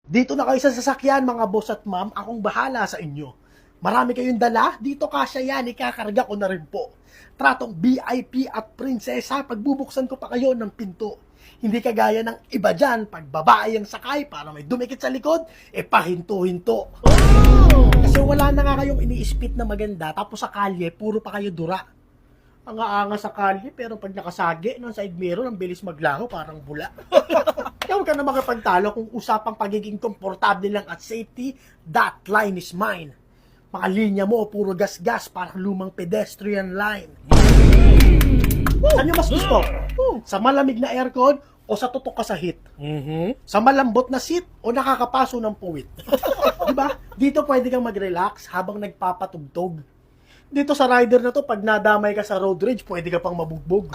Dito na kayo sa sasakyan, mga boss at ma'am. Akong bahala sa inyo. Marami kayong dala? Dito kasya yan. Ikakarga ko na rin po. Tratong VIP at prinsesa. Pagbubuksan ko pa kayo ng pinto. Hindi kagaya ng iba dyan. Pag babae ang sakay para may dumikit sa likod, pahinto-hinto. Kasi wala na nga kayong ini-spit na maganda. Tapos sa kalye, puro pa kayo dura. Ang aanga sa kalye, pero pag nakasagi ng side mirror, ang bilis maglaho, parang bula. Kaya huwag ka na makapagtalo kung usapang pagiging komportable lang at safety, that line is mine. Mga linya mo, puro gas-gas, parang lumang pedestrian line. Saan nyo mas gusto? Sa malamig na aircon o sa tutok ka sa heat? Sa malambot na seat o nakakapaso ng puwit? Diba? Dito pwede kang mag-relax habang nagpapatugtog. Dito sa rider na to, pag nadamay ka sa road rage, pwede ka pang mabugbog.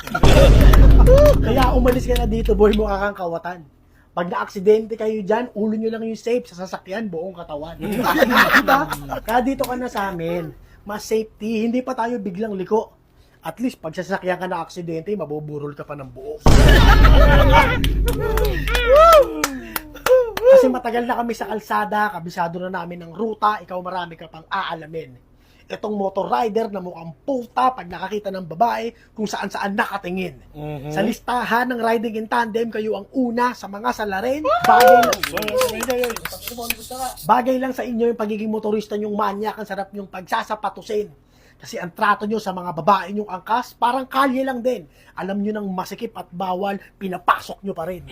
Kaya umalis ka na dito, boy, mukha kang kawatan. Pag na-aksidente kayo dyan, ulo nyo lang yung safe sa sasakyan, buong katawan. Diba? Kaya dito ka na sa amin. Mas safety, hindi pa tayo biglang liko. At least, pag sasakyan ka na aksidente, mabuburol ka pa ng buo. Kasi matagal na kami sa kalsada, kabisado na namin ng ruta, ikaw marami ka pang aalamin. Itong motor rider na mukhang puta pag nakakita ng babae kung saan-saan nakatingin. Sa listahan ng riding in tandem, kayo ang una sa mga salarin. Bagay lang sa inyo yung pagiging motorista nyong manyak, ang sarap nyong pagsasapatusin. Kasi ang trato nyo sa mga babae nyong angkas, parang kalye lang din. Alam nyo nang masikip at bawal, pinapasok nyo pa rin.